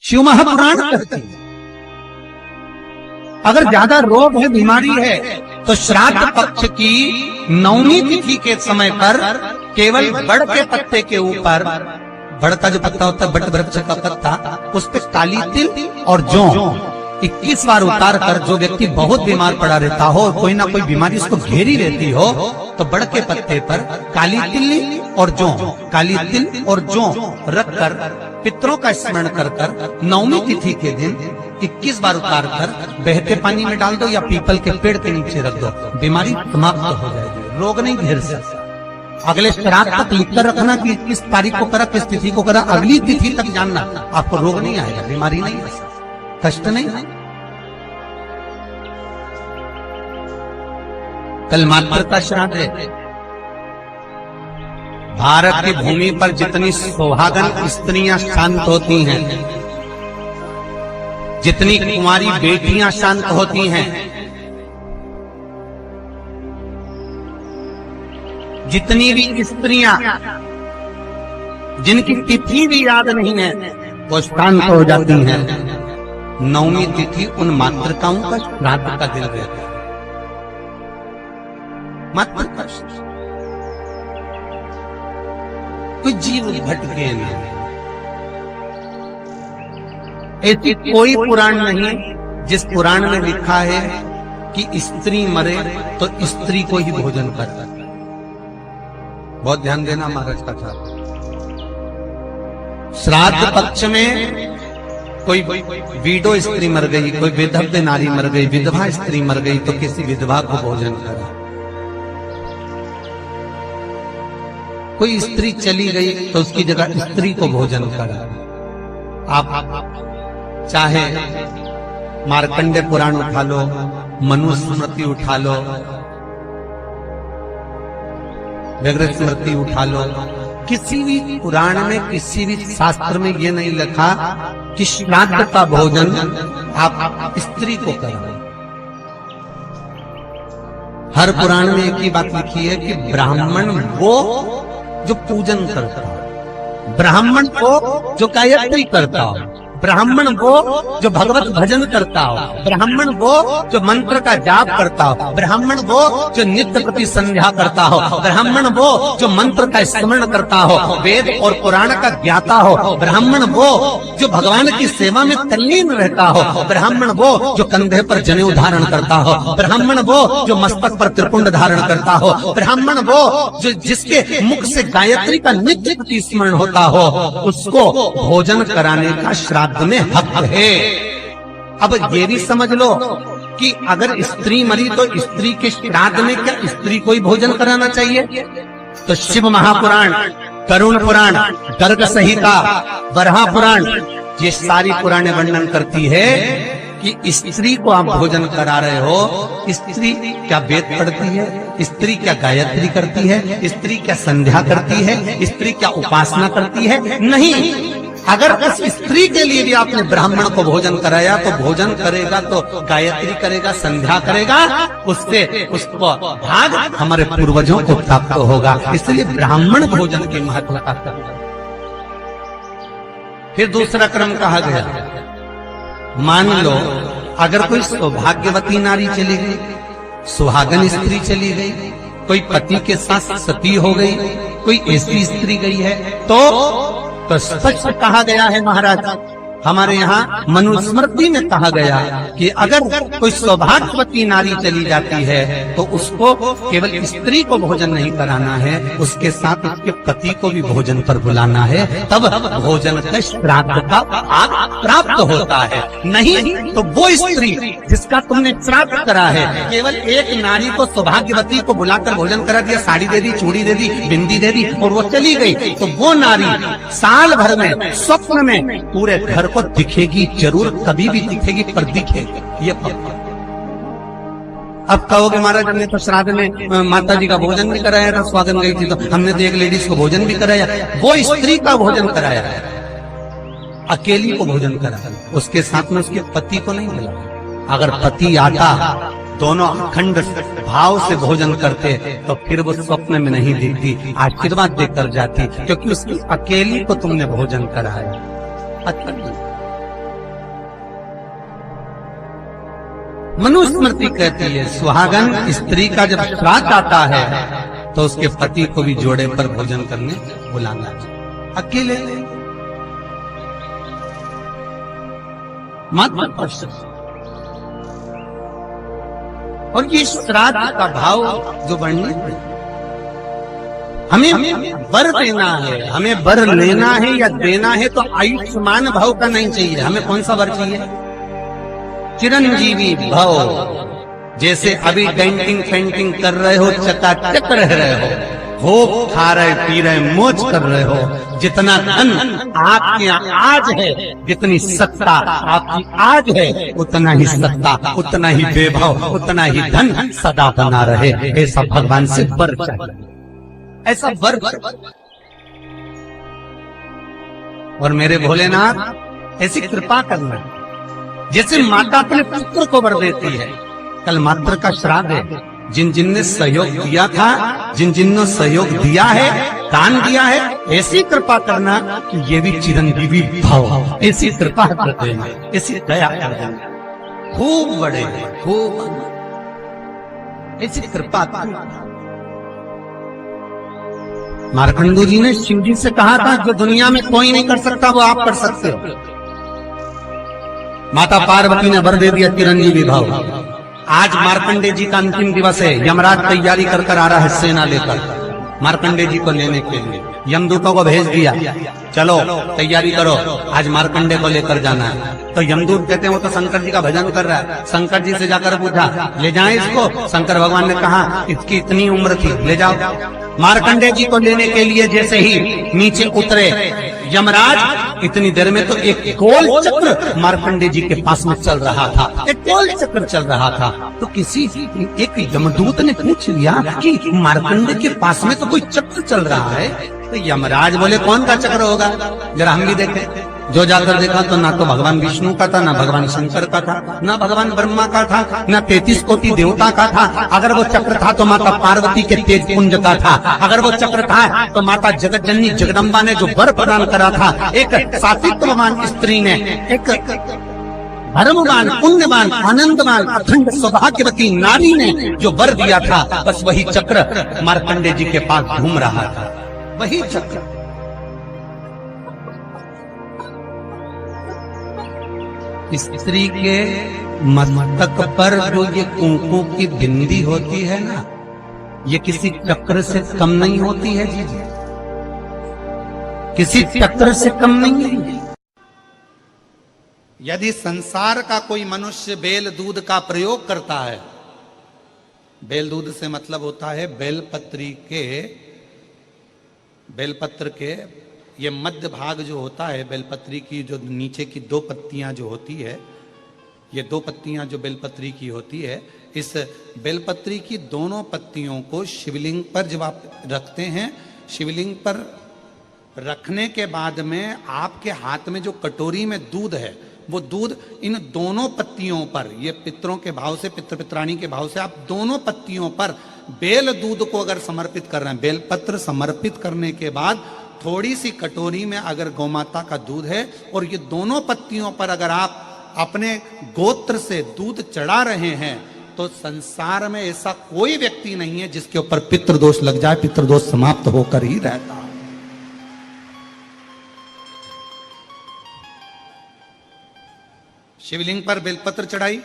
शिव महापुराण कहते हैं अगर ज्यादा रोग है, बीमारी है, तो श्राद्ध पक्ष की 9वीं तिथि के समय पर केवल बड़ के पत्ते के ऊपर, बड़ का जो पत्ता होता है, बट वृक्ष का पत्ता, उस पे काली तिल और जौ 21 बार उतार कर, जो व्यक्ति बहुत बीमार पड़ा रहता हो और कोई ना कोई बीमारी उसको घेरी रहती हो, तो बड़ के पत्ते पर काली तिल और जौ, काली तिल और जौ रख कर पितरों का स्मरण कर कर 9वीं तिथि के दिन 21 बार उतार कर बहते पानी में डाल दो या पीपल के पेड़ के नीचे रख दो, बीमारी समाप्त हो जाएगी, रोग नहीं घेर सकता। अगले श्राद्ध तक लिखकर रखना कि किस तारीख को करा, किस तिथि को करा, अगली तिथि तक जानना, आपको रोग नहीं आएगा, बीमारी नहीं आएगी, कष्ट नहीं। कल मातृका श्राद्ध है। भारत की भूमि पर जितनी सुहागन स्त्रियां शांत होती हैं, जितनी कुंवारी बेटियां शांत होती हैं, जितनी भी स्त्रियां जिनकी तिथि भी याद नहीं है, वो शांत हो जाती हैं। 9वीं तिथि उन मातृकाओं का श्राद्ध का दिन रहता है। मातृका कोई जीव भटके नहीं, ऐसी कोई पुराण नहीं जिस पुराण में लिखा है कि स्त्री मरे तो स्त्री को ही भोजन करता। बहुत ध्यान देना महाराज का था। श्राद्ध पक्ष में कोई विडो स्त्री मर गई, कोई विधव्य नारी मर गई, विधवा स्त्री मर गई, तो किसी विधवा को भोजन करा। कोई स्त्री चली गई तो उसकी जगह स्त्री को भोजन करा। आप चाहे मार्कंडे पुराण उठा लो, मनुस्मृति उठा लो, व्यग्र स्मृति उठा लो, किसी भी पुराण में, किसी भी शास्त्र में ये नहीं लिखा कि श्राद्ध का भोजन आप स्त्री को करें। हर पुराण में एक ही बात लिखी है कि ब्राह्मण वो जो पूजन करता हो, ब्राह्मण वो जो गायत्री करता हो, ब्राह्मण वो जो भगवत भजन करता हो, ब्राह्मण वो जो मंत्र का जाप करता हो, ब्राह्मण वो जो नित्य प्रति संध्या करता हो, ब्राह्मण वो जो मंत्र का स्मरण करता हो, वेद और पुराण का ज्ञाता हो, ब्राह्मण वो जो भगवान की सेवा में तल्लीन रहता हो, ब्राह्मण वो जो कंधे पर जनेऊ धारण करता हो, ब्राह्मण वो जो मस्तक पर त्रिपुंड धारण करता हो, ब्राह्मण वो जो जिसके मुख से गायत्री का नित्य प्रति स्मरण होता हो, उसको भोजन कराने का श्राद्ध में हक है। अब ये भी समझ लो कि अगर स्त्री मरी तो स्त्री के श्राद्ध में क्या स्त्री को ही भोजन कराना चाहिए? तो शिव महापुराण, करुण पुराण, गर्ग संहिता, बरहा पुराण, ये सारी पुराणे वर्णन करती है कि स्त्री को आप भोजन करा रहे हो। स्त्री क्या वेद पढ़ती है? स्त्री क्या गायत्री करती है? स्त्री क्या संध्या करती है? स्त्री क्या उपासना करती है? नहीं। अगर उस स्त्री के लिए भी आपने ब्राह्मण को भोजन कराया तो भोजन करेगा तो गायत्री करेगा, संध्या करेगा, उससे उसको भाग हमारे पूर्वजों को प्राप्त होगा। इसलिए ब्राह्मण भोजन की महत्वता। फिर दूसरा क्रम कहा गया, मान लो अगर कोई सौभाग्यवती नारी चली गई, सुहागन स्त्री चली गई, कोई पति के साथ सती हो गई, कोई ऐसी स्त्री गई है, तो स्पष्ट कहा गया है महाराज, हमारे यहाँ मनुस्मृति में कहा गया कि अगर कोई सौभाग्यवती नारी चली जाती है तो उसको केवल स्त्री को भोजन नहीं कराना है, उसके साथ उसके पति को भी भोजन पर बुलाना है, तब भोजन का श्राद्ध का भाग प्राप्त होता है। नहीं तो वो स्त्री जिसका तुमने श्राद्ध करा है, केवल एक नारी को सौभाग्यवती को बुलाकर भोजन करा दिया, साड़ी दे दी, चूड़ी दे दी, बिंदी दे दी और वो चली गई, तो वो नारी साल भर में स्वप्न में पूरे घर को दिखेगी, जरूर कभी भी दिखेगी, पर दिखेगी ये पक्का। अब कहोगे महाराज हमने तो श्राद्ध में माता जी का भोजन भी कराया था, स्वागत गई थी तो हमने तो एक लेडीज को भोजन भी कराया। वो स्त्री का भोजन कराया, अकेली को भोजन कराया, उसके साथ में उसके पति को नहीं मिला। अगर पति आता, दोनों अखंड भाव से भोजन करते तो फिर वो स्वप्न में नहीं दिखती, आशीर्वाद देकर जाती, क्योंकि उसकी अकेली को तुमने भोजन कराया। मनुस्मृति कहती है सुहागन स्त्री का जब श्राद्ध आता है तो उसके पति को भी जोड़े पर भोजन करने बुलाना चाहिए, अकेले मत। और ये श्राद्ध का भाव जो वर्णित है, हमें वर देना है, हमें वर लेना है या देना है तो आयुष्मान भाव का नहीं चाहिए। हमें कौन सा वर चाहिए? चिरंजीवी भाव। जैसे अभी डेंटिंग पेंटिंग कर रहे हो, चकाचक रह रहे हो, खा रहे पी रहे मौज कर रहे हो, जितना धन आपके यहाँ आज है, जितनी सत्ता आपकी आज है, उतना ही सत्ता, उतना ही वैभव, उतना ही धन सदा बना रहे, ऐसा भगवान से वर चाहिए, ऐसा वर। और मेरे भोलेनाथ ऐसी कृपा करना, जैसे माता अपने पुत्र को वर देती है। कल मातृ का श्राद्ध है, जिन जिन ने सहयोग दिया था, जिन जिन ने सहयोग दिया है, दान दिया है, ऐसी कृपा करना कि ये भी चिरंजीवी भाव, ऐसी कृपा कर देना, ऐसी दया कर देना, खूब बड़े, खूब ऐसी कृपा करना। मार्कंडू जी ने शिव जी से कहा था, जो दुनिया में कोई नहीं कर सकता वो आप कर सकते हो। माता पार्वती ने वर दे दिया चिरंजीवी भाव। आज मार्कंडे जी का अंतिम दिवस है, यमराज तैयारी कर कर आ रहा है सेना लेकर मार्कंडे जी को लेने के लिए। यमदूतों को भेज दिया, चलो तैयारी करो, आज मार्कंडे को लेकर जाना है। तो यमदूत कहते हैं वो तो शंकर जी का भजन कर रहा है। शंकर जी से जाकर पूछा, ले जाएं इसको? शंकर भगवान ने कहा, इसकी इतनी उम्र थी, ले जाओ। मार्कंडे जी को लेने के लिए जैसे ही नीचे उतरे यमराज, इतनी देर में तो एक गोल चक्र मार्कंडे जी के पास में चल रहा था, एक गोल चक्र चल रहा था। तो किसी एक यमदूत ने पूछ लिया कि मार्कंडे के पास में तो कोई चक्र चल रहा है। तो यमराज बोले, कौन का चक्र होगा, जरा हम भी देखें। जो जाकर देखा तो ना तो भगवान विष्णु का था, ना भगवान शंकर का था, ना भगवान ब्रह्मा का था, ना 33 कोटि देवता का था। अगर वो चक्र था तो माता पार्वती के तेज पुंज का था। अगर वो चक्र था तो माता जगत जननी जगदम्बा ने जो वर प्रदान करा था, एक सात्वित्ववान स्त्री ने, एक धर्मवान, पुण्यवान, आनंदवान, अखंड सौभाग्यवती नारी ने जो वर दिया था, बस वही चक्र मार्कंडे जी के पास घूम रहा था, वही चक्र। स्त्री के मस्तक पर जो ये कुंकू की बिंदी होती है ना, ये किसी चक्र से कम नहीं होती है जी, किसी चक्र से कम नहीं है। यदि संसार का कोई मनुष्य बेल दूध का प्रयोग करता है, बेल दूध से मतलब होता है बेलपत्र के ये मध्य भाग जो होता है, बेलपत्री की जो नीचे की दो पत्तियां जो होती है, ये दो पत्तियां जो बेलपत्री की होती है, इस बेलपत्री की दोनों पत्तियों को शिवलिंग पर जब आप रखते हैं, शिवलिंग पर रखने के बाद में आपके हाथ में जो कटोरी में दूध है, वो दूध इन दोनों पत्तियों पर, ये पितरों के भाव से, पितृ पित्राणी के भाव से आप दोनों पत्तियों पर बेल दूध को अगर समर्पित कर रहे हैं, बेलपत्र समर्पित करने के बाद थोड़ी सी कटोरी में अगर गौमाता का दूध है और ये दोनों पत्तियों पर अगर आप अपने गोत्र से दूध चढ़ा रहे हैं, तो संसार में ऐसा कोई व्यक्ति नहीं है जिसके ऊपर पितृदोष लग जाए। पितृदोष समाप्त होकर ही रहता है। शिवलिंग पर बेलपत्र चढ़ाई,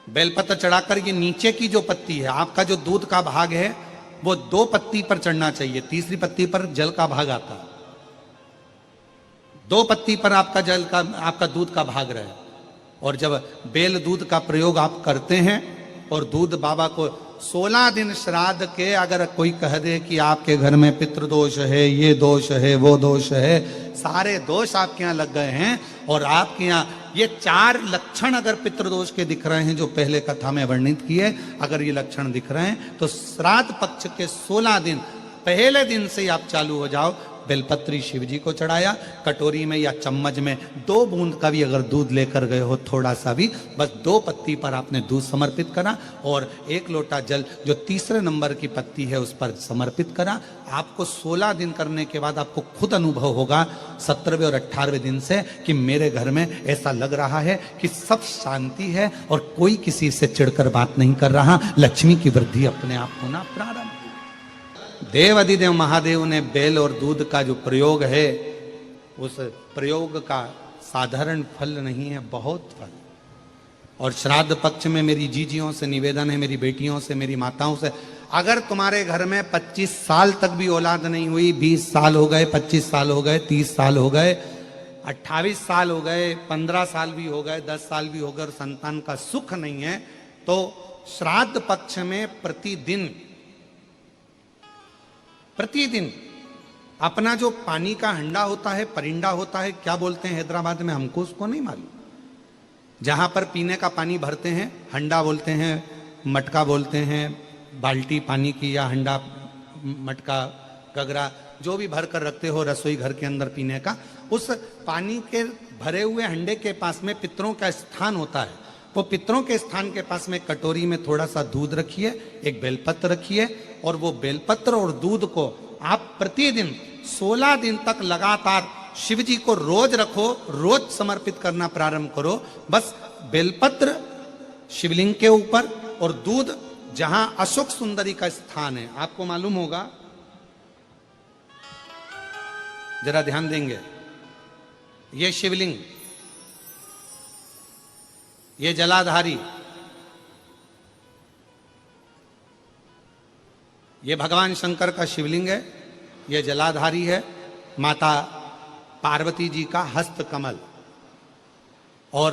बेलपत्र चढ़ाकर ये नीचे की जो पत्ती है, आपका जो दूध का भाग है वो दो पत्ती पर चढ़ना चाहिए, तीसरी पत्ती पर जल का भाग आता है। दो पत्ती पर आपका दूध का भाग रहे। और जब बेल दूध का प्रयोग आप करते हैं और दूध बाबा को 16 दिन श्राद्ध के अगर कोई कह दे कि आपके घर में पितृदोष है, ये दोष है, वो दोष है, सारे दोष आपके यहाँ लग गए हैं, और आपके यहाँ ये 4 लक्षण अगर पितृदोष के दिख रहे हैं जो पहले कथा में वर्णित किए, अगर ये लक्षण दिख रहे हैं तो श्राद्ध पक्ष के 16 दिन पहले दिन से ही आप चालू हो जाओ। बेलपत्री शिव जी को चढ़ाया, कटोरी में या चम्मच में 2 बूंद का भी अगर दूध लेकर गए हो, थोड़ा सा भी, बस 2 पत्ती पर आपने दूध समर्पित करा और 1 लोटा जल जो तीसरे नंबर की पत्ती है उस पर समर्पित करा। आपको 16 दिन करने के बाद आपको खुद अनुभव होगा 17वें और 18वें दिन से कि मेरे घर में ऐसा लग रहा है कि सब शांति है और कोई किसी से चिढ़कर बात नहीं कर रहा, लक्ष्मी की वृद्धि अपने आप होना प्रारंभ। देव अधिदेव महादेव ने बेल और दूध का जो प्रयोग है उस प्रयोग का साधारण फल नहीं है, बहुत फल। और श्राद्ध पक्ष में मेरी जीजियों से निवेदन है, मेरी बेटियों से, मेरी माताओं से, अगर तुम्हारे घर में 25 साल तक भी औलाद नहीं हुई, 20 साल हो गए, 25 साल हो गए, 30 साल हो गए, 28 साल हो गए, 15 साल भी हो गए, 10 साल भी हो गए और संतान का सुख नहीं है, तो श्राद्ध पक्ष में प्रतिदिन अपना जो पानी का हंडा होता है, परिंडा होता है, क्या बोलते हैं हैदराबाद में, हमको उसको नहीं मालूम, जहां पर पीने का पानी भरते हैं, हंडा बोलते हैं, मटका बोलते हैं, बाल्टी पानी की या हंडा, मटका, गगरा, जो भी भर कर रखते हो रसोई घर के अंदर पीने का, उस पानी के भरे हुए हंडे के पास में पितरों का स्थान होता है। वो पितरों के स्थान के पास में कटोरी में थोड़ा सा दूध रखिए, एक बेलपत्र रखिए और वो बेलपत्र और दूध को आप प्रतिदिन 16 दिन तक लगातार शिव जी को रोज रखो, रोज समर्पित करना प्रारंभ करो। बस बेलपत्र शिवलिंग के ऊपर और दूध जहां अशोक सुंदरी का स्थान है, आपको मालूम होगा, जरा ध्यान देंगे, ये शिवलिंग, ये जलाधारी, ये भगवान शंकर का शिवलिंग है, ये जलाधारी है, माता पार्वती जी का हस्त कमल, और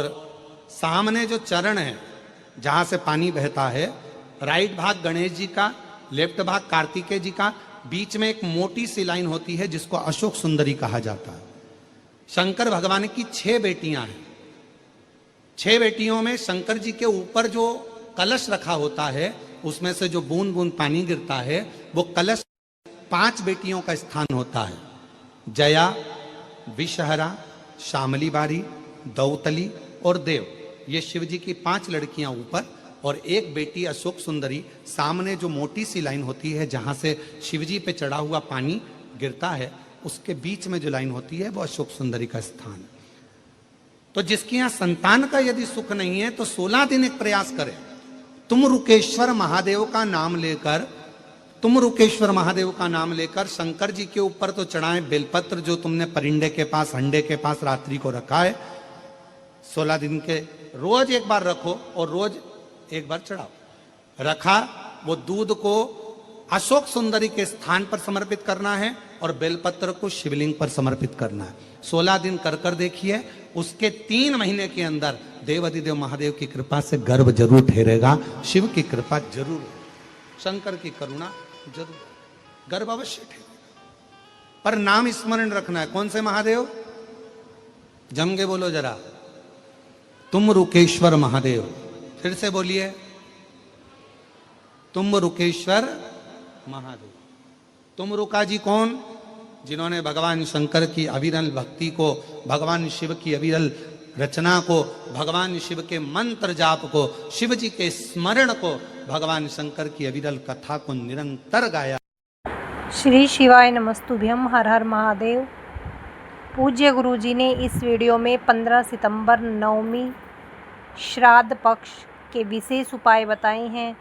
सामने जो चरण है जहां से पानी बहता है, राइट भाग गणेश जी का, लेफ्ट भाग कार्तिकेय जी का, बीच में एक मोटी सी लाइन होती है जिसको अशोक सुंदरी कहा जाता है। शंकर भगवान की 6 बेटियां हैं। 6 बेटियों में शंकर जी के ऊपर जो कलश रखा होता है उसमें से जो बूंद बूंद पानी गिरता है वो कलश 5 बेटियों का स्थान होता है, जया, विषहरा, शामली बारी, दौतली और देव। ये शिव जी की 5 लड़कियां ऊपर और एक बेटी अशोक सुंदरी, सामने जो मोटी सी लाइन होती है जहां से शिव जी पे चढ़ा हुआ पानी गिरता है उसके बीच में जो लाइन होती है वो अशोक सुंदरी का स्थान है। तो जिसके यहां संतान का यदि सुख नहीं है तो 16 दिन एक प्रयास करें, तुम रुकेश्वर महादेव का नाम लेकर, तुम रुकेश्वर महादेव का नाम लेकर शंकर जी के ऊपर तो चढ़ाए बेलपत्र जो तुमने परिंडे के पास, हंडे के पास रात्रि को रखा है, 16 दिन के रोज एक बार रखो और रोज एक बार चढ़ाओ। रखा, वो दूध को अशोक सुंदरी के स्थान पर समर्पित करना है और बेलपत्र को शिवलिंग पर समर्पित करना है। 16 दिन कर देखिए, उसके 3 महीने के अंदर देव अधिदेव महादेव की कृपा से गर्भ जरूर ठहरेगा, शिव की कृपा जरूर है, शंकर की करुणा जरूर, गर्भ अवश्य ठहरेगा। पर नाम स्मरण रखना है, कौन से महादेव, जम के बोलो जरा, तुम रुकेश्वर महादेव। फिर से बोलिए, तुम रुकेश्वर महादेव। तुम रुका जी कौन, जिन्होंने भगवान शंकर की अविरल भक्ति को, भगवान शिव की अविरल रचना को, भगवान शिव के मंत्र जाप को, शिव जी के स्मरण को, भगवान शंकर की अविरल कथा को निरंतर गाया। श्री शिवाय नमस्तुभ्यम, हर हर महादेव। पूज्य गुरु जी ने इस वीडियो में 15 सितंबर नवमी श्राद्ध पक्ष के विशेष उपाय बताए हैं।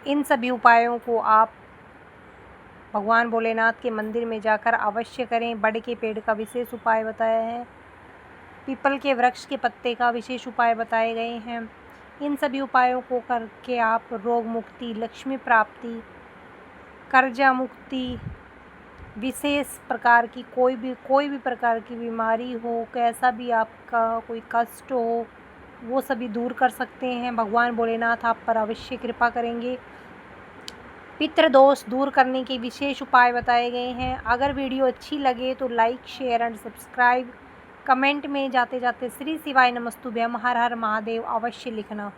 इन सभी उपायों को आप भगवान भोलेनाथ के मंदिर में जाकर अवश्य करें। बड़ के पेड़ का विशेष उपाय बताया है, पीपल के वृक्ष के पत्ते का विशेष उपाय बताए गए हैं। इन सभी उपायों को करके आप रोग मुक्ति, लक्ष्मी प्राप्ति, कर्जा मुक्ति, विशेष प्रकार की कोई भी प्रकार की बीमारी हो, कैसा भी आपका कोई कष्ट हो, वो सभी दूर कर सकते हैं। भगवान भोलेनाथ आप पर अवश्य कृपा करेंगे। पितृदोष दूर करने के विशेष उपाय बताए गए हैं। अगर वीडियो अच्छी लगे तो like, share and subscribe, comment में जाते जाते श्री शिवाय नमस्तुभ्यम, हर हर महादेव अवश्य लिखना।